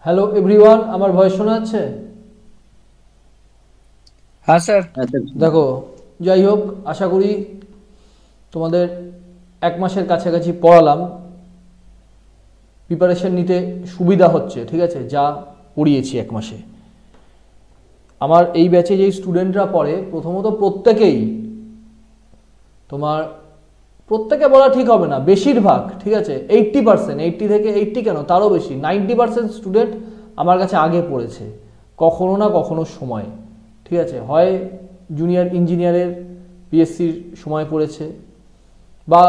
Hello everyone, আমার voice শোনা যাচ্ছে? হ্যাঁ স্যার। দেখো, যাই হোক, আশা করি তোমাদের এক মাসের কাছাকাছি পড়ালাম, প্রিপারেশন নিতে সুবিধা হচ্ছে, ঠিক আছে? যা পড়িয়েছি এক মাসে। আমার এই ব্যাচে যেই স্টুডেন্টরা পড়ে, প্রথমত প্রত্যেকেই তোমার, প্রত্যেকে বলা ঠিক হবে না, বেশিরভাগ, ঠিক আছে, 80%, 80 থেকে 80 কেন তারও বেশি, 90% স্টুডেন্ট আমার কাছে আগে পড়েছে কখনো না কখনো সময়, ঠিক আছে? হয় জুনিয়র ইঞ্জিনিয়ারের পিএসসির সময় পড়েছে, বা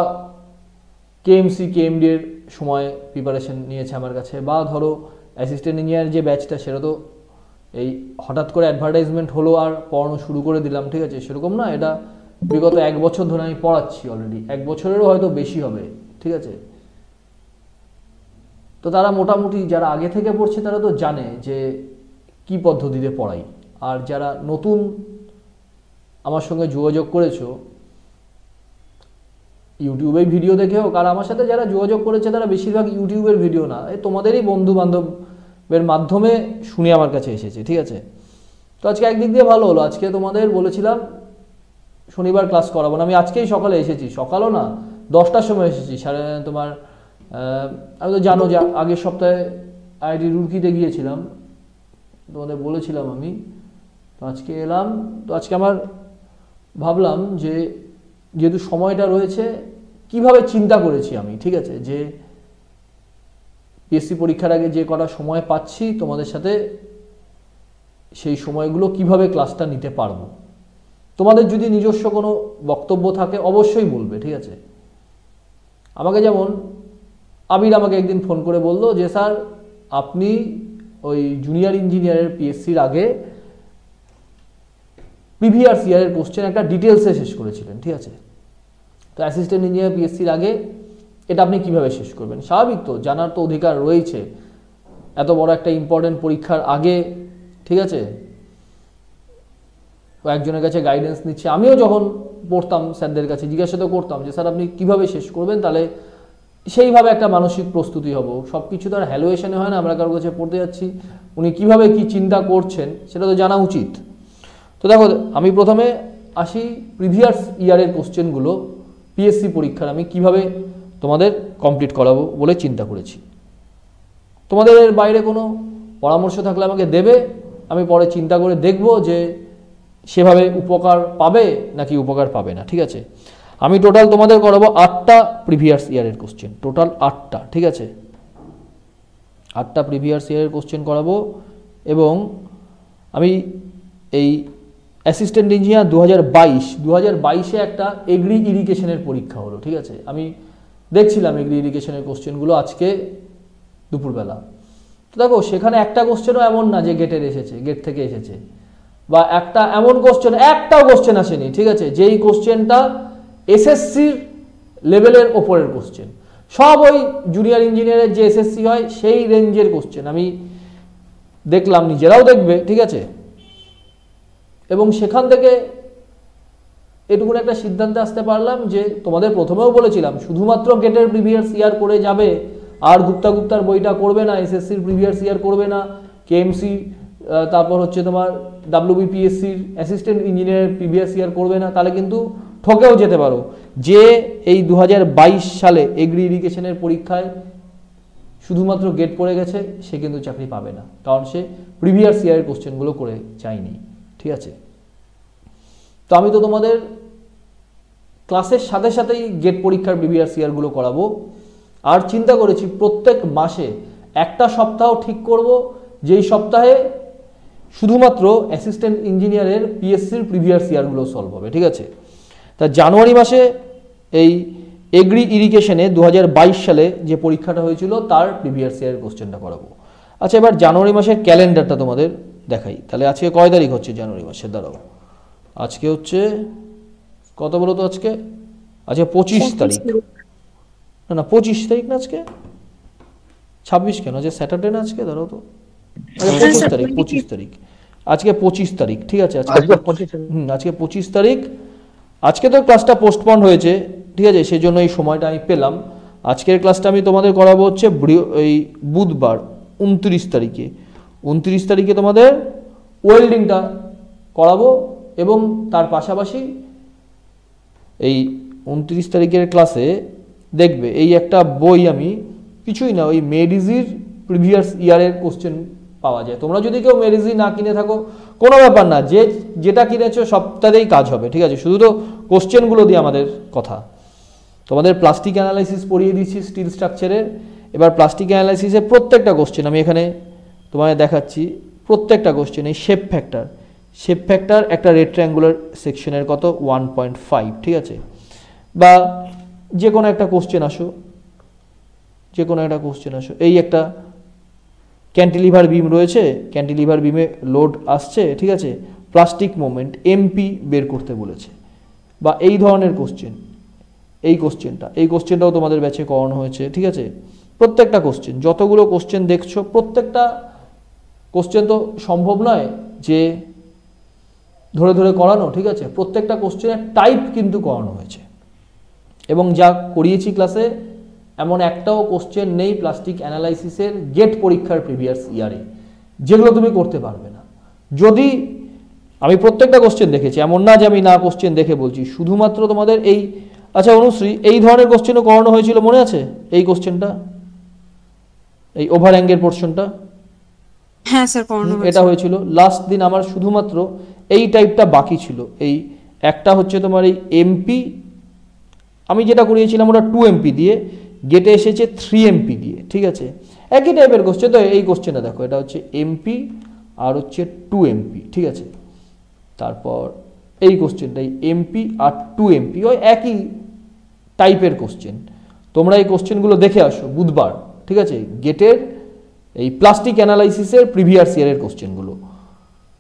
কেএমসি কেএমডি এর সময় প্রিপারেশন নিয়েছে আমার কাছে, বা ধরো অ্যাসিস্ট্যান্ট ইঞ্জিনিয়ার যে ব্যাচটা, সেটা তো এই হঠাৎ করে অ্যাডভার্টাইজমেন্ট হলো আর পড়ানো শুরু করে দিলাম, ঠিক আছে? সেরকম না, এটা বিগত এক বছর ধরে আমি পড়াচ্ছি অলরেডি, এক বছরেরও হয়তো বেশি হবে, ঠিক আছে? তো তারা মোটামুটি যারা আগে থেকে পড়ছে তারা তো জানে যে কি পদ্ধতিতে পড়াই। আর যারা নতুন আমার সঙ্গে যোগাযোগ করেছো ইউটিউবে ভিডিও দেখে হোক, আর আমার সাথে যারা যোগাযোগ করেছে তারা বেশিরভাগ ইউটিউবের ভিডিও না, এই তোমাদেরই বন্ধু বান্ধবের মাধ্যমে শুনে আমার কাছে এসেছে, ঠিক আছে? তো আজকে একদিক দিয়ে ভালো হলো, আজকে তোমাদের বলেছিলাম শনিবার ক্লাস করাবো না, আমি আজকেই সকালে এসেছি, সকালও না 10টার সময় এসেছি, তোমার আমি তো জানো যে আগের সপ্তাহে আইআইটি রুরকিতে গিয়েছিলাম, তোমাদের বলেছিলাম আমি, তো আজকে এলাম। তো আজকে আমার ভাবলাম যে যেহেতু সময়টা রয়েছে, কিভাবে চিন্তা করেছি আমি, ঠিক আছে, যে পিএসসি পরীক্ষার আগে যে কটা সময় পাচ্ছি তোমাদের সাথে, সেই সময়গুলো কিভাবে ক্লাসটা নিতে পারবো। তোমাদের যদি নিজস্ব কোনো বক্তব্য থাকে অবশ্যই বলবে, ঠিক আছে? আমাকে যেমন আবির আমাকে একদিন ফোন করে বললো যে স্যার, আপনি ওই জুনিয়র ইঞ্জিনিয়ারের পিএসসির আগে প্রিভিয়াস ইয়ারের কোশ্চেন একটা ডিটেলসে শেষ করেছিলেন, ঠিক আছে? তো অ্যাসিস্ট্যান্ট ইঞ্জিনিয়ার পিএসসির আগে এটা আপনি কিভাবে শেষ করবেন? স্বাভাবিক, তো জানার তো অধিকার রয়েছে এত বড় একটা ইম্পর্টেন্ট পরীক্ষার আগে, ঠিক আছে? একজনের কাছে গাইডেন্স নিচ্ছে, আমিও যখন পড়তাম স্যারদের কাছে জিজ্ঞাসা তো করতাম যে স্যার আপনি কিভাবে শেষ করবেন, তাহলে সেইভাবে একটা মানসিক প্রস্তুতি হব। সব কিছু তো আর হ্যালুয়েশনে হয় না, আমরা কারোর কাছে পড়তে যাচ্ছি, উনি কিভাবে কি চিন্তা করছেন সেটা তো জানা উচিত। তো দেখো, আমি প্রথমে আসি প্রিভিয়াস ইয়ারের কোশ্চেনগুলো পিএসসি পরীক্ষার আমি কিভাবে তোমাদের কমপ্লিট করাবো বলে চিন্তা করেছি। তোমাদের এর বাইরে কোনো পরামর্শ থাকলে আমাকে দেবে, আমি পরে চিন্তা করে দেখব যে সেভাবে উপকার পাবে নাকি উপকার পাবে না, ঠিক আছে? আমি টোটাল তোমাদের করাবো 8টা প্রিভিয়াস ইয়ারের কোশ্চেন, টোটাল 8টা, ঠিক আছে? 8টা প্রিভিয়াস ইয়ারের কোশ্চেন করাবো। এবং আমি এই অ্যাসিস্ট্যান্ট ইঞ্জিনিয়ার 2022-এ একটা এগ্রি ইরিগেশনের পরীক্ষা হলো, ঠিক আছে? আমি দেখছিলাম এগ্রি ইরিগেশনের কোশ্চেনগুলো আজকে দুপুরবেলা। তো দেখো, সেখানে একটা কোশ্চেনও এমন না যে গেটের এসেছে, গেট থেকে এসেছে, বা একটা এমন কোশ্চেন, একটাও কোশ্চেন আসেনি, ঠিক আছে, যেই কোশ্চেনটা এসএসসির লেভেলের ওপরের কোশ্চেন। সব ওই জুনিয়র ইঞ্জিনিয়ারের যে এসএসসি হয় সেই রেঞ্জের কোশ্চেন আমি দেখলাম, নিজেরাও দেখবে, ঠিক আছে? এবং সেখান থেকে এটুকুন একটা সিদ্ধান্তে আসতে পারলাম যে তোমাদের প্রথমেও বলেছিলাম শুধুমাত্র গেটের প্রিভিয়াস ইয়ার করে যাবে, আর গুপ্তার বইটা করবে না, এসএসসির প্রিভিয়াস ইয়ার করবে না, কেএমসি তারপর হচ্ছে তোমার ডাব্লিউবিপিএসসির অ্যাসিস্ট্যান্ট ইঞ্জিনিয়ার প্রিভিয়াস ইয়ার করবে না, তাহলে কিন্তু ঠকেও যেতে পারো। যে এই 2022 সালে এগ্রি ইরিগেশনের পরীক্ষায় শুধুমাত্র গেট পড়ে গেছে, সে কিন্তু চাকরি পাবে না, কারণ সে প্রিভিয়াস ইয়ারের কোশ্চেনগুলো করে যায়নি, ঠিক আছে? তো আমি তো তোমাদের ক্লাসের সাথে সাথেই গেট পরীক্ষার প্রিভিয়াস ইয়ারগুলো করাবো। আর চিন্তা করেছি প্রত্যেক মাসে একটা সপ্তাহ ঠিক করব, যেই সপ্তাহে শুধুমাত্র অ্যাসিস্ট্যান্ট ইঞ্জিনিয়ারের পিএসসির প্রিভিয়াস ইয়ারগুলো সলভ হবে, ঠিক আছে? তা জানুয়ারি মাসে এই এগ্রি ইরিগেশনে 2022 সালে যে পরীক্ষাটা হয়েছিল তার প্রিভিয়াস ইয়ারের কোশ্চেনটা করাবো। আচ্ছা, এবার জানুয়ারি মাসের ক্যালেন্ডারটা তোমাদের দেখাই। তাহলে আজকে কয় তারিখ হচ্ছে জানুয়ারি মাসে? দাঁড়াও, আজকে হচ্ছে কত বলো তো? আজকে 25 তারিখ। না 25 তারিখ না, আজকে 26 কেন? আজকে স্যাটারডে না আজকে? দাঁড়াও তো, আচ্ছা 25 তারিখ, আজকে 25 তারিখ, ঠিক আছে? আজকে 25 তারিখ। আজকে তো ক্লাসটা পোস্টপন্ড হয়েছে, ঠিক আছে, সেজন্য এই সময়টা আমি পেলাম। আজকের ক্লাসটা আমি তোমাদের করাবো হচ্ছে এই বুধবার 29 তারিখে। 29 তারিখে তোমাদের ওয়েল্ডিংটা করাবো এবং তার পাশাপাশি এই 29 তারিখের ক্লাসে দেখবে এই একটা বই, আমি কিছুই না, ওই মেডিজির প্রিভিয়াস ইয়ারের কোশ্চেন পাওয়া যায়। তোমরা যদি কেউ মেডিজি না কিনে থাকো কোনো ব্যাপার না, যেটা কিনেছো সবটাতেই কাজ হবে, ঠিক আছে। শুধু তো কোশ্চেনগুলো দিয়ে আমাদের কথা। তোমাদের প্লাস্টিক অ্যানালাইসিস পড়িয়ে দিচ্ছি স্টিল স্ট্রাকচারের। এবার প্লাস্টিক অ্যানালাইসিসের প্রত্যেকটা কোশ্চেন আমি এখানে তোমায় দেখাচ্ছি। প্রত্যেকটা কোশ্চেন এই শেপ ফ্যাক্টর একটা রেক্ট্যাঙ্গুলার সেকশনের কত 1.5, ঠিক আছে। বা যে কোনো একটা কোশ্চেন আসো, এই একটা ক্যান্টিলিভার বিম রয়েছে, ক্যান্টিলিভার বিমে লোড আসছে, ঠিক আছে, প্লাস্টিক মোমেন্ট এমপি বের করতে বলেছে, বা এই ধরনের কোশ্চেন, এই কোশ্চেনটাও তোমাদের ব্যাচে করানো হয়েছে, ঠিক আছে। প্রত্যেকটা কোশ্চেন, যতগুলো কোশ্চেন দেখছো প্রত্যেকটা কোশ্চেন তো সম্ভব নয় যে ধরে ধরে করানো, ঠিক আছে। প্রত্যেকটা কোশ্চেনের টাইপ কিন্তু করানো হয়েছে এবং যা করিয়েছি ক্লাসে এমন একটাও কোশ্চেন নেই প্লাস্টিক অ্যানালাইসিসের গেট পরীক্ষার প্রিভিয়াস ইয়ারে যেগুলো তুমি করতে পারবে না। যদি আমি প্রত্যেকটা কোশ্চেন দেখেছি, এমন না যে আমি না কোশ্চেন দেখে বলছি, শুধুমাত্র তোমাদের এই, আচ্ছা অনুশ্রী, এই ধরনের কোশ্চেনও করানো হয়েছিল মনে আছে? এই কোশ্চেনটা, এই ওভার অ্যাঙ্গেল পোর্শনটা, হ্যাঁ স্যার করানো হয়েছে। এটা হয়েছিল লাস্ট দিন। আমার শুধুমাত্র এই টাইপটা বাকি ছিল। এই একটা হচ্ছে তোমার এই এমপি, আমি যেটা করিয়েছিলাম ওটা 2 এমপি দিয়ে, গেটে এসেছে 3 এমপি দিয়ে, ঠিক আছে। একই টাইপের কোশ্চেন। তো এই কোশ্চেনটা দেখো, এটা হচ্ছে এমপি আর হচ্ছে 2 এমপি, ঠিক আছে। তারপর এই কোশ্চেনটাই এমপি আর 2 এমপি, ওই একই টাইপের কোশ্চেন। তোমরা এই কোশ্চেনগুলো দেখে আসো বুধবার, ঠিক আছে। গেটের এই প্লাস্টিক অ্যানালাইসিসের প্রিভিয়াস ইয়ারের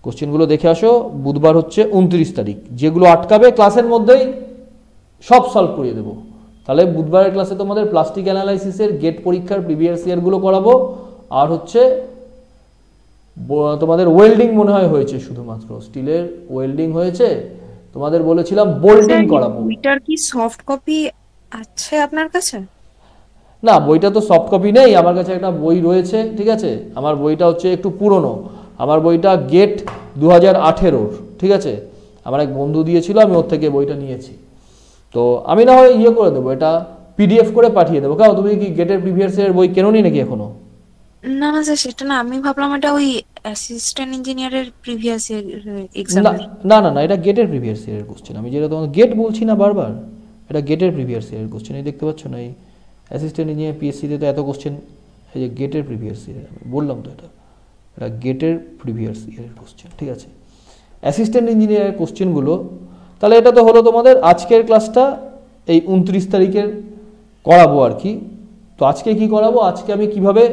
কোশ্চেনগুলো দেখে আসো। বুধবার হচ্ছে 29 তারিখ। যেগুলো আটকাবে ক্লাসের মধ্যেই সব সলভ করিয়ে দেবো। তাহলে বুধবারের ক্লাসে তোমাদের প্লাস্টিক অ্যানালাইসিসের গেট পরীক্ষার প্রিভিয়াস ইয়ারগুলো করাবো। আর হচ্ছে তোমাদের ওয়েল্ডিং মনে হয় হয়েছে, শুধুমাত্র স্টিলের ওয়েল্ডিং হয়েছে। তোমাদের বলেছিলাম বোল্টিং করাবো। বইটার কি সফট কপি আছে আপনার কাছে? না, বইটা তো সফট কপি নেই আমার কাছে, একটা বই রয়েছে, ঠিক আছে। আমার বইটা হচ্ছে একটু পুরনো, আমার বইটা গেট 2018-র, ঠিক আছে। আমার এক বন্ধু দিয়েছিল, আমি ওর থেকে বইটা নিয়েছি। তো আমি না হয় করে দেবো, এটা পিডিএফ করে পাঠিয়ে দেবো। কারণ তুমি কি গেটের প্রিভিয়াস ইয়ারের বই কেননি নাকি এখনো? না না স্যার, সেটা না, আমি ভাবলাম এটা ওই অ্যাসিস্ট্যান্ট ইঞ্জিনিয়ারের প্রিভিয়াস ইয়ার এক্সাম। না না না, এটা গেটের প্রিভিয়াস ইয়ারের কোশ্চেন। আমি যেটা তোমাকে গেট বলছি না বারবার, এটা গেটের প্রিভিয়াস ইয়ারের কোশ্চেন। এই দেখতে পাচ্ছ না, এই অ্যাসিস্ট্যান্ট ইঞ্জিনিয়ার পিএসসিতে তো এত কোশ্চেন, এই যে গেটের প্রিভিয়াস ইয়ার, আমি বললাম তো এটা গেটের প্রিভিয়াস ইয়ারের কোশ্চেন, ঠিক আছে। অ্যাসিস্ট্যান্ট ইঞ্জিনিয়ারের কোশ্চেনগুলো, তাহলে এটা তো হলো তোমাদের আজকের ক্লাসটা এই 29 তারিখের করাবো আর কি। তো আজকে কি করাবো, আজকে আমি কিভাবে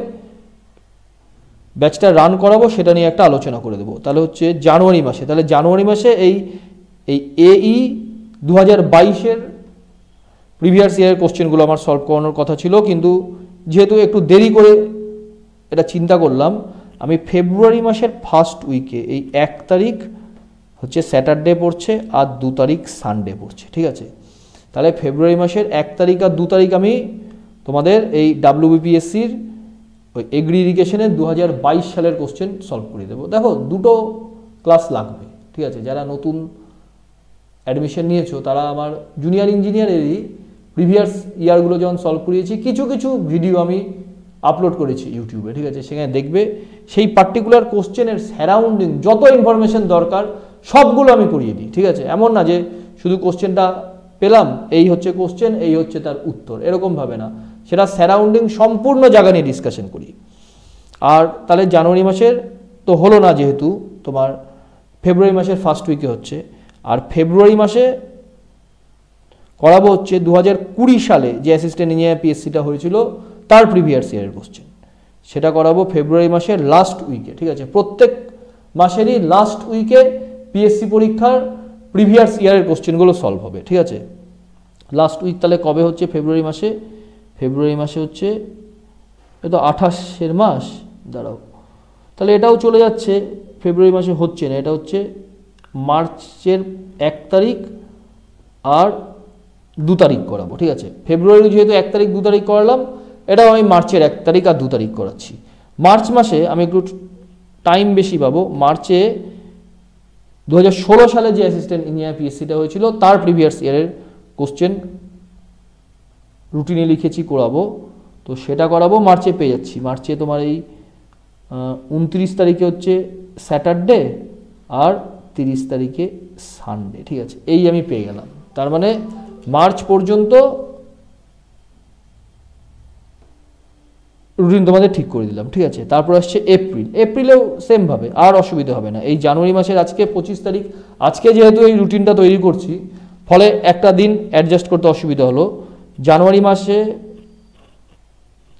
ব্যাচটা রান করাবো সেটা নিয়ে একটা আলোচনা করে দেবো। তাহলে হচ্ছে জানুয়ারি মাসে, তাহলে জানুয়ারি মাসে এই এই 2022-এর প্রিভিয়াস ইয়ারের কোশ্চেনগুলো আমার সলভ করানোর কথা ছিল, কিন্তু যেহেতু একটু দেরি করে এটা চিন্তা করলাম, আমি ফেব্রুয়ারি মাসের ফার্স্ট উইকে এই 1 তারিখ হচ্ছে স্যাটারডে পড়ছে আর 2 তারিখ সানডে পড়ছে, ঠিক আছে। তাহলে ফেব্রুয়ারি মাসের 1 তারিখ আর 2 তারিখ আমি তোমাদের এই WBPSCর ওই এগ্রি ইরিগেশনের 2022 সালের কোশ্চেন সলভ করে দেবো। দেখো দুটো ক্লাস লাগবে, ঠিক আছে। যারা নতুন অ্যাডমিশন নিয়েছো তারা আমার জুনিয়র ইঞ্জিনিয়ারেরই প্রিভিয়াস ইয়ারগুলো যখন সলভ করিয়েছি, কিছু কিছু ভিডিও আমি আপলোড করেছি ইউটিউবে, ঠিক আছে। সেখানে দেখবে সেই পার্টিকুলার কোশ্চেনের সারাউন্ডিং যত ইনফরমেশন দরকার সবগুলো আমি করিয়ে দিই, ঠিক আছে। এমন না যে শুধু কোশ্চেনটা পেলাম, এই হচ্ছে কোশ্চেন, এই হচ্ছে তার উত্তর, এরকমভাবে না। সেটা সারাউন্ডিং সম্পূর্ণ জায়গা নিয়ে ডিসকাশন করি। আর তাহলে জানুয়ারি মাসের তো হলো না, যেহেতু তোমার ফেব্রুয়ারি মাসের ফার্স্ট উইকে হচ্ছে। আর ফেব্রুয়ারি মাসে করাবো হচ্ছে 2020 সালে যে অ্যাসিস্ট্যান্ট ইঞ্জিনিয়ার পিএসসিটা হয়েছিল তার প্রিভিয়াস ইয়ারের কোশ্চেন, সেটা করাবো ফেব্রুয়ারি মাসের লাস্ট উইকে, ঠিক আছে। প্রত্যেক মাসেরই লাস্ট উইকে পিএসসি পরীক্ষার প্রিভিয়াস ইয়ারের কোশ্চেনগুলো সলভ হবে, ঠিক আছে। লাস্ট উইক তাহলে কবে হচ্ছে ফেব্রুয়ারি মাসে? ফেব্রুয়ারি মাসে হচ্ছে এটা 28-এর মাস, দাঁড়াও, তাহলে এটাও চলে যাচ্ছে, ফেব্রুয়ারি মাসে হচ্ছে না, এটা হচ্ছে মার্চের 1 তারিখ আর 2 তারিখ করাবো, ঠিক আছে। ফেব্রুয়ারি যেহেতু 1 তারিখ 2 তারিখ করালাম, এটাও আমি মার্চের 1 তারিখ আর 2 তারিখ করাচ্ছি। মার্চ মাসে আমি একটু টাইম বেশি পাবো। মার্চে 2016 সালে যে অ্যাসিস্ট্যান্ট ইঞ্জিনিয়ার পিএসসিটা হয়েছিল তার প্রিভিয়াস ইয়ারের কোশ্চেন রুটিনে লিখেছি, করাবো। তো সেটা করাবো, মার্চে পেয়ে যাচ্ছি। মার্চে তোমার এই 29 তারিখে হচ্ছে স্যাটারডে আর 30 তারিখে সানডে, ঠিক আছে, এই আমি পেয়ে গেলাম। তার মানে মার্চ পর্যন্ত রুটিন তোমাদের ঠিক করে দিলাম, ঠিক আছে। তারপর আসছে এপ্রিল। এপ্রিলেও সেমভাবে, আর অসুবিধা হবে না। এই জানুয়ারি মাসের আজকে 25 তারিখ, আজকে যেহেতু এই রুটিনটা তৈরি করছি, ফলে একটা দিন অ্যাডজাস্ট করতে অসুবিধা হলো। জানুয়ারি মাসে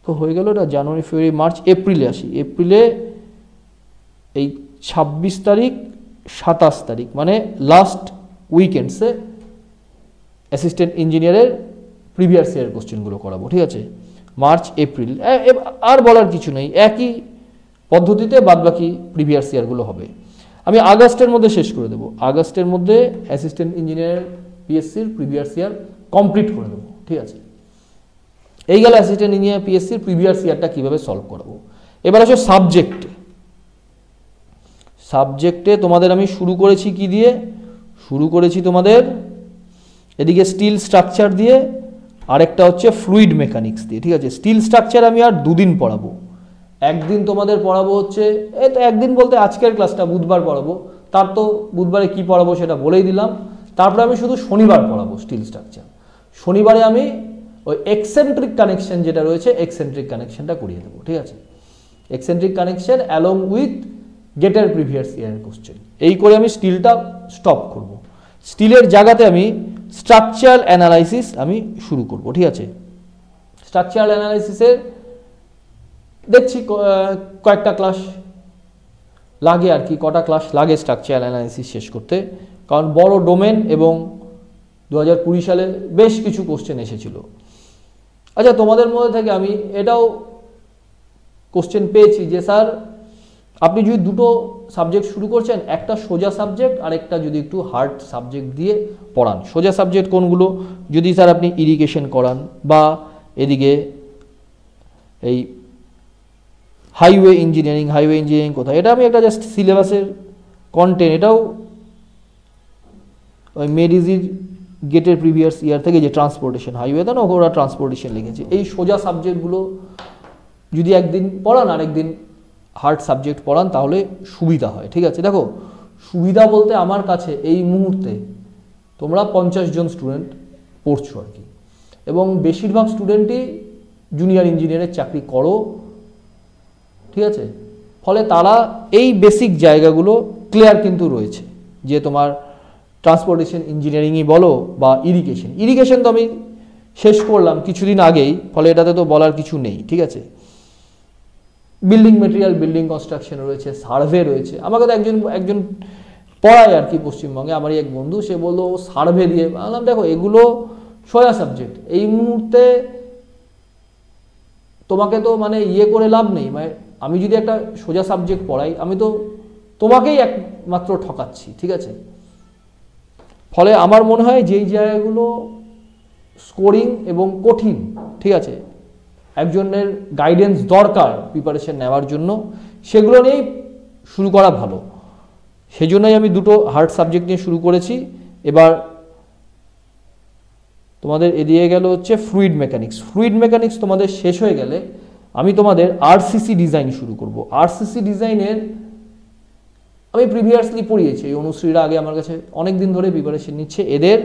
তো হয়ে গেল এটা, জানুয়ারি ফেব্রুয়ারি মার্চ, এপ্রিলে আসি। এপ্রিলে এই 26 তারিখ 27 তারিখ মানে লাস্ট উইকেন্ডসে অ্যাসিস্ট্যান্ট ইঞ্জিনিয়ারের প্রিভিয়াস ইয়ারের কোশ্চেনগুলো করাবো, ঠিক আছে। মার্চ এপ্রিল আর বলার কিছু নেই, একই পদ্ধতিতে বাদবাকি প্রিভিয়াস ইয়ারগুলো হবে। আমি আগস্টের মধ্যে শেষ করে দেবো। আগস্টের মধ্যে অ্যাসিস্ট্যান্ট ইঞ্জিনিয়ার পিএসসির প্রিভিয়াস ইয়ার কমপ্লিট করে দেবো, ঠিক আছে। এই গেল অ্যাসিস্ট্যান্ট ইঞ্জিনিয়ার পিএসসির প্রিভিয়াস ইয়ারটা কীভাবে সলভ করাবো। এবার আসো সাবজেক্টে। সাবজেক্টে তোমাদের আমি শুরু করেছি কি দিয়ে? শুরু করেছি তোমাদের এদিকে স্টিল স্ট্রাকচার দিয়ে, আরেকটা হচ্ছে ফ্লুইড মেকানিক্স দিয়ে, ঠিক আছে। স্টিল স্ট্রাকচার আমি আর দুদিন পড়াবো। একদিন তোমাদের পড়াবো হচ্ছে, এই তো একদিন বলতে আজকের ক্লাসটা বুধবার পড়াবো, তার তো বুধবারে কি পড়াবো সেটা বলেই দিলাম। তারপরে আমি শুধু শনিবার পড়াবো স্টিল স্ট্রাকচার। শনিবারে আমি ওই এক্সেন্ট্রিক কানেকশন যেটা রয়েছে, এক্সেন্ট্রিক কানেকশনটা করিয়ে দেবো, ঠিক আছে। এক্সেন্ট্রিক কানেকশন অ্যালং উইথ গেটের প্রিভিয়াস ইয়ারের কোশ্চেন, এই করে আমি স্টিলটা স্টপ করব। স্টিলের জায়গাতে আমি স্ট্রাকচারাল অ্যানালাইসিস আমি শুরু করব, ঠিক আছে। স্ট্রাকচারাল অ্যানালাইসিসের দেখছি কয়েকটা ক্লাস লাগে আর কি, কটা ক্লাস লাগে স্ট্রাকচারাল অ্যানালাইসিস শেষ করতে, কারণ বড় ডোমেন এবং 2020 সালে বেশ কিছু কোশ্চেন এসেছিল। আচ্ছা, তোমাদের মধ্যে থেকে আমি এটাও কোশ্চেন পেয়েছি যে স্যার আপনি যদি দুটো সাবজেক্ট শুরু করছেন, একটা সোজা সাবজেক্ট আর একটা যদি একটু হার্ড সাবজেক্ট দিয়ে পড়ান। সোজা সাবজেক্ট কোনগুলো? যদি স্যার আপনি ইরিগেশন করান বা এদিকে এই হাইওয়ে ইঞ্জিনিয়ারিং কোথায়, এটা আমি একটা জাস্ট সিলেবাসের কন্টেন্ট, এটাও ওই মেডিজির গেটের প্রিভিয়াস ইয়ার থেকে যে ট্রান্সপোর্টেশন হাইওয়ে, তা না ওরা ট্রান্সপোর্টেশন লিখেছে। এই সোজা সাবজেক্টগুলো যদি একদিন পড়ান আর একদিন হার্ড সাবজেক্ট পড়ান তাহলে সুবিধা হয়, ঠিক আছে। দেখো, সুবিধা বলতে আমার কাছে এই মুহূর্তে তোমরা 50 জন স্টুডেন্ট পড়ছো আর কি, এবং বেশিরভাগ স্টুডেন্টই জুনিয়র ইঞ্জিনিয়ারের চাকরি করো, ঠিক আছে। ফলে তারা এই বেসিক জায়গাগুলো ক্লিয়ার কিন্তু রয়েছে, যে তোমার ট্রান্সপোর্টেশন ইঞ্জিনিয়ারিংই বলো বা ইরিগেশন তো আমি শেষ করলাম কিছুদিন আগেই, ফলে এটাতে তো বলার কিছু নেই, ঠিক আছে। বিল্ডিং মেটেরিয়াল, বিল্ডিং কনস্ট্রাকশন রয়েছে, সার্ভে রয়েছে। আমাকে তো একজন পড়ায় আর কি পশ্চিমবঙ্গে, আমারই এক বন্ধু, সে বললো সার্ভে দিয়ে। বললাম দেখো এগুলো সোজা সাবজেক্ট, এই মুহূর্তে তোমাকে তো মানে ইয়ে করে লাভ নেই। মানে আমি যদি একটা সোজা সাবজেক্ট পড়াই, আমি তো তোমাকেই একমাত্র ঠকাচ্ছি, ঠিক আছে। ফলে আমার মনে হয় যেই জায়গাগুলো স্কোরিং এবং কঠিন, ঠিক আছে, একজনের গাইডেন্স দরকার প্রিপারেশন নেওয়ার জন্য, সেগুলো নিয়েই শুরু করা ভালো। সেজন্যই আমি দুটো হার্ড সাবজেক্ট নিয়ে শুরু করেছি। এবার তোমাদের এদিকে গেল হচ্ছে ফ্লুইড মেকানিক্স তোমাদের শেষ হয়ে গেলে আমি তোমাদের আরসিসি ডিজাইন শুরু করব। আরসিসি ডিজাইনের আমি প্রিভিয়াসলি পড়িয়েছি, এই অনুশ্রীরা আগে আমার কাছে অনেক দিন ধরে প্রিপারেশন নিচ্ছে, এদের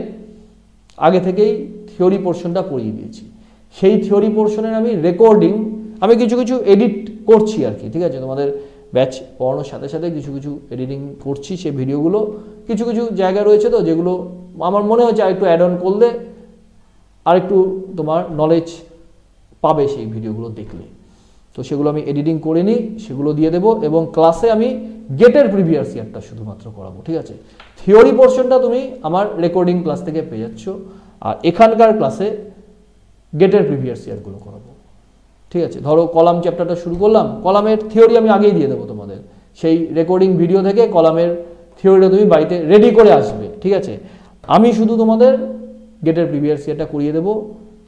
আগে থেকেই থিওরি পোর্শনটা পড়িয়ে দিয়েছি। সেই থিওরি পোর্শনের আমি রেকর্ডিং আমি কিছু এডিট করছি আর কি, ঠিক আছে। তোমাদের ব্যাচ পড়ানোর সাথে সাথে কিছু এডিটিং করছি, সেই ভিডিওগুলো কিছু জায়গা রয়েছে তো যেগুলো আমার মনে হচ্ছে আর একটু অ্যাড অন করলে আর একটু তোমার নলেজ পাবে সেই ভিডিওগুলো দেখলে। তো সেগুলো আমি এডিটিং করে নিই, সেগুলো দিয়ে দেবো, এবং ক্লাসে আমি গেটের প্রিভিয়াস ইয়ারটা শুধুমাত্র করাবো, ঠিক আছে। থিওরি পোর্শনটা তুমি আমার রেকর্ডিং ক্লাস থেকে পেয়ে যাচ্ছ, আর এখানকার ক্লাসে গেটের প্রিভিয়াস ইয়ারগুলো করাবো, ঠিক আছে। ধরো কলাম চ্যাপ্টারটা শুরু করলাম, কলামের থিওরি আমি আগেই দিয়ে দেবো তোমাদের, সেই রেকর্ডিং ভিডিও থেকে কলামের থিওরিটা তুমি বাড়িতে রেডি করে আসবে, ঠিক আছে। আমি শুধু তোমাদের গেটের প্রিভিয়াস ইয়ারটা করিয়ে দেবো।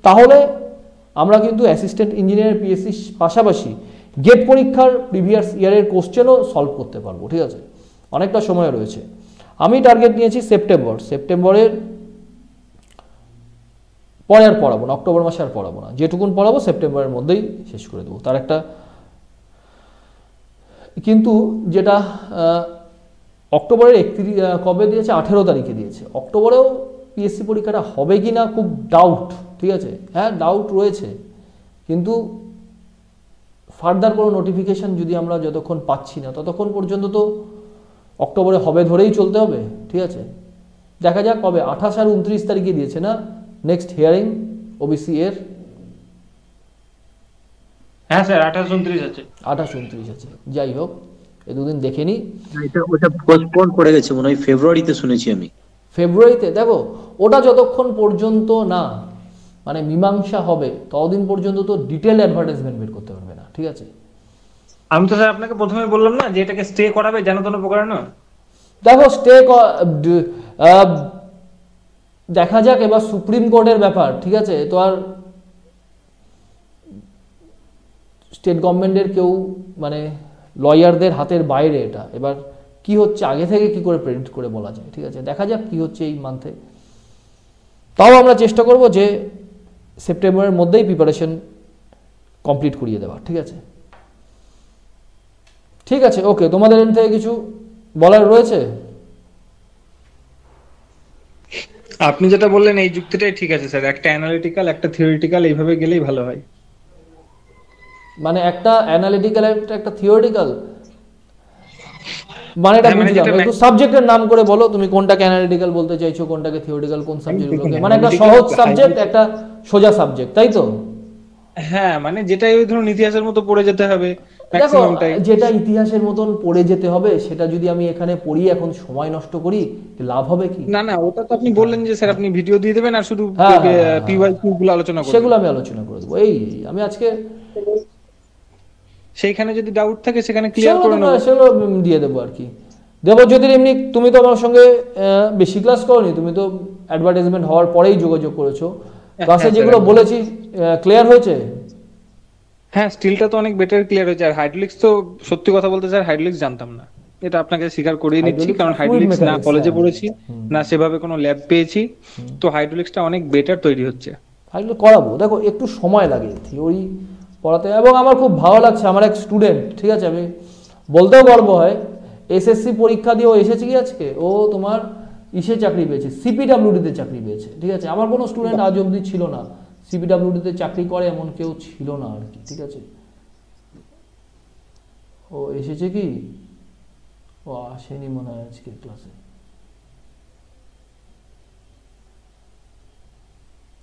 তাহলে আমরা কিন্তু অ্যাসিস্ট্যান্ট ইঞ্জিনিয়ার পিএসসির পাশাপাশি গেট পরীক্ষার প্রিভিয়াস ইয়ারের কোশ্চেনও সলভ করতে পারবো, ঠিক আছে, অনেকটা সময় রয়েছে। আমি টার্গেট নিয়েছি সেপ্টেম্বরের পরে আর পড়াবো না, অক্টোবর মাসে আর পড়াবো না, যেটুকুন পড়াবো সেপ্টেম্বরের মধ্যেই শেষ করে দেবো। তার একটা কিন্তু যেটা অক্টোবরের 31 কবে দিয়েছে, 18 তারিখে দিয়েছে, অক্টোবরেও পিএসসি পরীক্ষাটা হবে কি না খুব ডাউট, ঠিক আছে, হ্যাঁ ডাউট রয়েছে, কিন্তু ফার্দার কোনো নোটিফিকেশান যদি আমরা যতক্ষণ পাচ্ছি না ততক্ষণ পর্যন্ত তো অক্টোবরে হবে ধরেই চলতে হবে, ঠিক আছে, দেখা যাক কবে, 28 আর 29 তারিখে দিয়েছে না নেক্সট হিয়ারিং ওবিসি এর? হ্যাঁ স্যার 28-29 আছে। 28-29 আছে, যাই হোক এই দুদিন দেখে নিই। এটা ওটা পোস্টপোন করে গেছে মনে হয়, ফেব্রুয়ারিতে শুনেছি আমি। ফেব্রুয়ারিতে? দেখো ওটা যতক্ষণ পর্যন্ত না মানে মীমাংসা হবে ততদিন পর্যন্ত তো ডিটেল অ্যাডভার্টাইজমেন্ট বের করতে পারবে না, ঠিক আছে। আমি তো স্যার আপনাকে প্রথমে বললাম না যে এটাকে স্টে করাবে যেন তেন প্রকারে না। দেখো দেখা যাক, এবার সুপ্রিম কোর্টের ব্যাপার, ঠিক আছে, তো আর স্টেট গভর্নমেন্টের কেউ মানে লয়ারদের হাতের বাইরে এটা, এবার কি হচ্ছে আগে থেকে কি করে প্রেডিক্ট করে বলা যায়, ঠিক আছে, দেখা যাক কি হচ্ছে এই মান্থে। তাও আমরা চেষ্টা করব যে সেপ্টেম্বরের মধ্যেই প্রিপারেশন কমপ্লিট করিয়ে দেওয়া, ঠিক আছে। ঠিক আছে, ওকে, তোমাদের এখান থেকে কিছু বলার রয়েছে? আপনি যেটা বললেন এই যুক্তিটাই ঠিক আছে স্যার, একটা অ্যানালিটিক্যাল একটা থিওরিটিক্যাল এইভাবে গেলেই ভালো হয়। মানে একটা অ্যানালিটিক্যাল একটা থিওরিটিক্যাল, মানে এটা বুঝলাম, একটু সাবজেক্টের নাম করে বলো তুমি কোনটাকে অ্যানালিটিক্যাল বলতে চাইছো, কোনটাকে থিওরিটিক্যাল, কোন সাবজেক্টগুলোকে, মানে একটা সহজ সাবজেক্ট একটা সোজা সাবজেক্ট, তাই তো? হ্যাঁ মানে যেটাই ওই ধরুন ইতিহাসের মতো পড়ে যেতে হবে দেখো, যেটা ইতিহাসের মতন পড়ে যেতে হবে সেটা যদি আমি এখানে পড়ি এখন সময় নষ্ট করি, লাভ হবে কি? না না, ওটা তো আপনি বললেন যে স্যার আপনি ভিডিও দিয়ে দেবেন আর শুধু পিওয়াইকিউ গুলো আলোচনা করবেন, সেগুলো আমি আলোচনা করে দেবো। এই আমি আজকে সেইখানে যদি ডাউট থাকে সেখানে ক্লিয়ার করে নেব, সেগুলো দিয়ে দেবো আর কি। দেবজ্যোতির এমনি তুমি তো আমার সঙ্গে বেশি ক্লাস করোনি, তুমি তো অ্যাডভার্টাইজমেন্ট হওয়ার পরেই যোগাযোগ করেছো, ক্লাসে যেগুলো বলেছি ক্লিয়ার হয়েছে? হ্যাঁ স্টিলটা তো অনেক বেটার ক্লিয়ার হয়েছে, আর হাইড্রোলিক্স তো সত্যি কথা বলতে স্যার হাইড্রোলিক্স জানতাম না, এটা আপনাকে স্বীকার করিয়ে নিচ্ছি, কারণ হাইড্রোলিক্স না কলেজে পড়েছি না সেভাবে কোনো ল্যাব পেয়েছি, তো হাইড্রোলিক্সটা অনেক বেটার তৈরি হচ্ছে। হাইড্রোলিক্স করাবো, দেখো একটু সময় লাগে থিওরি পড়াতে, এবং আমার খুব ভালো লাগছে, আমার এক স্টুডেন্ট, ঠিক আছে, আমি বলতেও গর্ব হয়, এসএসসি পরীক্ষা দিয়ে ও এসেছে কি আজকে, ও তোমার ইসে চাকরি পেয়েছে, সিপিডাব্লিউডিতে চাকরি পেয়েছে, ঠিক আছে, আমার কোনো স্টুডেন্ট আজ অবধি ছিল না সিপিডাব্লিউডিতে চাকরি করে এমন কেউ ছিল না আর কি, ঠিক আছে। ও এসেছে কি, ও আসেনি মনে হয় আজকে ক্লাসে,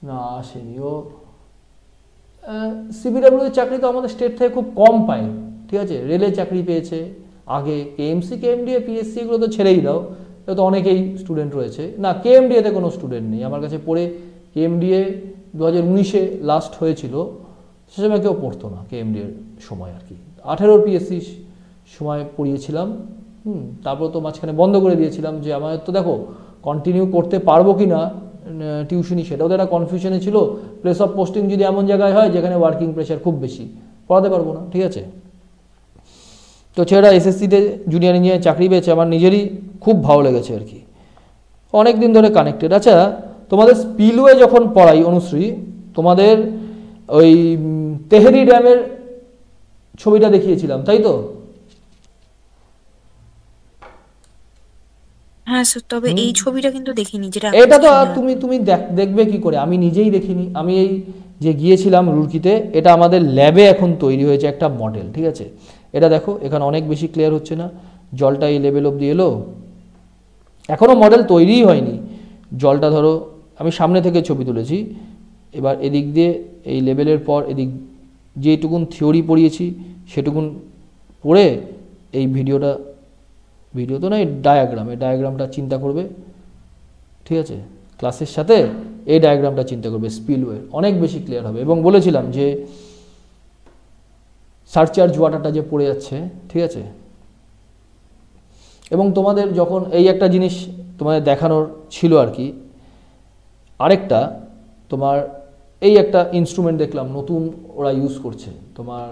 না আসেনি ও। সিপিডাব্লিউডির চাকরি তো আমাদের স্টেট থেকে খুব কম পায়, ঠিক আছে, রেলে চাকরি পেয়েছে আগে, কেএমসি কেএমডিএ পিএসসি এগুলো তো ছেড়েই দাও, এ তো অনেকেই স্টুডেন্ট রয়েছে, না কেএমডিএতে কোনো স্টুডেন্ট নেই আমার কাছে পড়ে, কেএমডিএ 2019-এ লাস্ট হয়েছিল, সে সময় কেউ পড়তো না কেএমডিএর সময় আর কি, 18 পিএসসি সময় পড়িয়েছিলাম, তারপর তো মাঝখানে বন্ধ করে দিয়েছিলাম, যে আমার তো দেখো কন্টিনিউ করতে পারবো কি না টিউশনি, সেটাও তো একটা কনফিউশনে ছিল, প্লেস অফ পোস্টিং যদি এমন জায়গায় হয় যেখানে ওয়ার্কিং প্রেশার খুব বেশি, পড়াতে পারবো না, ঠিক আছে। তো ছেলেটা এসএসসিতে জুনিয়র ইঞ্জিনিয়ার চাকরি পেয়েছে, আমার নিজেরই খুব ভালো লেগেছে আর কি, অনেক দিন ধরে কানেক্টেড। আচ্ছা তোমাদের স্পিলওয়ে যখন পড়াই অনুশ্রী, তোমাদের ওই তেহেরি ড্যামের ছবিটা দেখিয়েছিলাম তাই তো? হ্যাঁ স্যার, তবে এই ছবিটা কিন্তু দেখিনি, যেটা এটা তো তুমি দেখবে কি করে, আমি নিজেই দেখিনি, আমি এই যে গিয়েছিলাম রুরকিতে, এটা আমাদের ল্যাবে এখন তৈরি হয়েছে একটা মডেল, ঠিক আছে, এটা দেখো এখানে অনেক বেশি ক্লিয়ার হচ্ছে না, জলটা এই লেভেল অবধি এলো, এখনও মডেল তৈরিই হয়নি, জলটা ধরো আমি সামনে থেকে ছবি তুলেছি, এবার এদিক দিয়ে এই লেভেলের পর এদিক যেটুকুন থিওরি পড়িয়েছি সেটুকুন পড়ে এই ভিডিও তো না, এই ডায়াগ্রামটা চিন্তা করবে, ঠিক আছে, ক্লাসের সাথে এই ডায়াগ্রামটা চিন্তা করবে, স্পিলওয়ে অনেক বেশি ক্লিয়ার হবে। এবং বলেছিলাম যে সারচার্জ ওয়াটারটা যে পড়ে যাচ্ছে, ঠিক আছে, এবং তোমাদের যখন এই একটা জিনিস তোমাদের দেখানোর ছিল আর কি, আরেকটা তোমার এই একটা ইনস্ট্রুমেন্ট দেখলাম নতুন ওরা ইউজ করছে, তোমার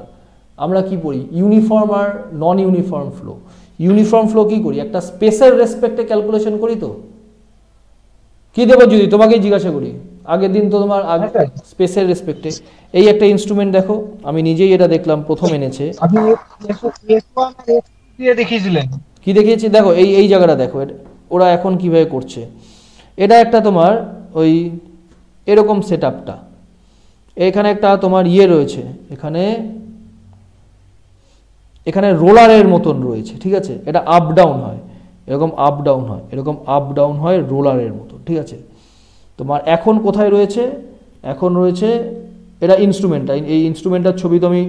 আমরা কি পড়ি ইউনিফর্ম আর নন ইউনিফর্ম ফ্লো। ইউনিফর্ম ফ্লো কি করি, একটা স্পেসের রেসপেক্টে ক্যালকুলেশন করি। তো কি দেব যদি তোমাকেই জিজ্ঞাসা করি, আগের দিন তো তোমার স্পেসের রেসপেক্টে এই একটা ইনস্ট্রুমেন্ট দেখো, আমি নিজেই এটা দেখলাম, প্রথম এনেছে। আপনি দেখিয়েছিলেন কি দেখিয়েছি দেখো, এই এই জায়গাটা দেখো, ওরা এখন কিভাবে করছে। এটা একটা তোমার ওই এরকম সেট আপটা, এখানে একটা তোমার ইয়ে রয়েছে, এখানে এখানে রোলারের মতন রয়েছে, ঠিক আছে। এটা আপ ডাউন হয়, এরকম আপ ডাউন হয়, এরকম আপ ডাউন হয় রোলারের মতন, ঠিক আছে। তোমার এখন কোথায় রয়েছে, এখন রয়েছে এটা ইনস্ট্রুমেন্টটা, এই ইনস্ট্রুমেন্টটার ছবি তো আমি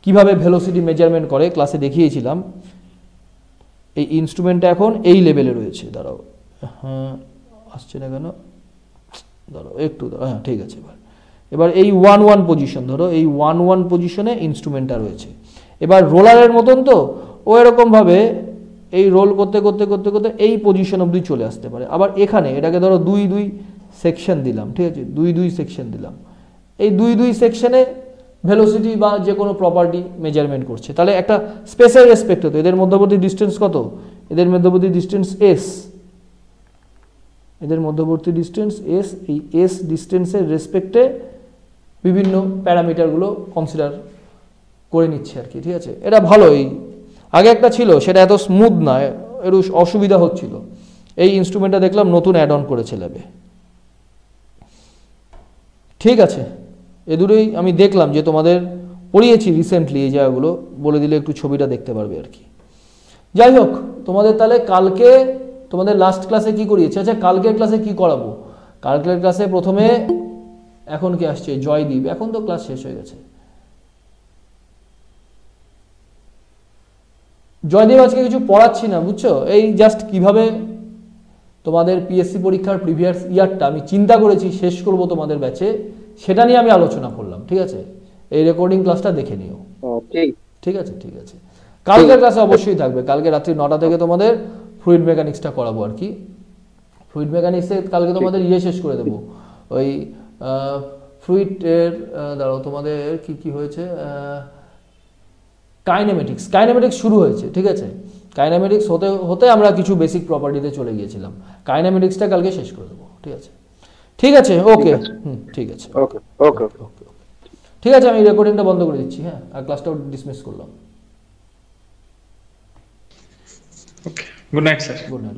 কীভাবে ভেলোসিটি মেজারমেন্ট করে ক্লাসে দেখিয়েছিলাম। এই ইনস্ট্রুমেন্টটা এখন এই লেভেলে রয়েছে, দাঁড়াও, হ্যাঁ আসছে না কেন, ধরো একটু, হ্যাঁ ঠিক আছে। এবার এই 1-1 পজিশন, ধরো এই 1-1 পজিশনে ইনস্ট্রুমেন্টটা রয়েছে। এবার রোলারের মতন তো ও এরকমভাবে এই রোল করতে করতে করতে করতে এই পজিশন অবধি চলে আসতে পারে। আবার এখানে এটাকে ধরো 2-2 সেকশন দিলাম, ঠিক আছে, 2-2 সেকশন দিলাম, এই 2-2 সেকশনে ভেলোসিটি বা যে কোনো প্রপার্টি মেজারমেন্ট করছে। তাহলে একটা স্পেসের রেসপেক্ট হতো, এদের মধ্যবর্তী ডিস্টেন্স কত, এদের মধ্যবর্তী ডিস্টেন্স এস, এদের মধ্যবর্তী ডিস্টেন্স এস, এই এস ডিস্টেন্সের রেসপেক্টে বিভিন্ন প্যারামিটারগুলো কনসিডার করে নিচ্ছে আর কি, ঠিক আছে। এটা ভালো, এই আগে একটা ছিল সেটা এত স্মুথ না, একটু অসুবিধা হচ্ছিল। এই ইনস্ট্রুমেন্টটা দেখলাম নতুন অ্যাড অন করেছে ল্যাবে, ঠিক আছে। এ দুটোই আমি দেখলাম যে তোমাদের পড়িয়েছি রিসেন্টলি, এই জায়গাগুলো বলে দিলে একটু ছবিটা দেখতে পারবে আর কি। যাই হোক, তোমাদের তাহলে কালকে তোমাদের লাস্ট ক্লাসে কি করিয়েছে, আচ্ছা কালকের ক্লাসে কি করাবো। কালকের ক্লাসে প্রথমে এখন কি আসছে, জয়দীপ, এখন তো ক্লাস শেষ হয়ে গেছে। জয়দীপ আজকে কিছু পড়াচ্ছি না, বুঝছো, এই জাস্ট কিভাবে তোমাদের পিএসসি পরীক্ষার প্রিভিয়াস ইয়ারটা আমি চিন্তা করেছি শেষ করব তোমাদের ব্যাচে, সেটা নিয়ে আমি আলোচনা করলাম, ঠিক আছে। এই রেকর্ডিং ক্লাসটা দেখে নিও, ঠিক আছে, ঠিক আছে। কালকের ক্লাসে অবশ্যই থাকবে, কালকে রাত্রি 9টা থেকে তোমাদের ফ্লুইড মেকানিক্সটা করাবো আর কি। ফ্লুইড মেকানিক্সে কালকে তোমাদের ইয়ে শেষ করে দেবো, ওই ফ্লুইডের, দাঁড়াও তোমাদের কি কি হয়েছে, কাইনেমেটিক্স শুরু হয়েছে, ঠিক আছে। কাইনেমেটিক্স হতে হতে আমরা কিছু বেসিক প্রপার্টিতে চলে গিয়েছিলাম, কাইনেমেটিক্সটা কালকে শেষ করে দেবো, ঠিক আছে, ঠিক আছে, ওকে, ঠিক আছে, ওকে ওকে ওকে, ঠিক আছে। আমি রেকর্ডিংটা বন্ধ করে দিচ্ছি, হ্যাঁ, আর ক্লাসটাও ডিসমিস করলাম। Okay, good night sir. Good night.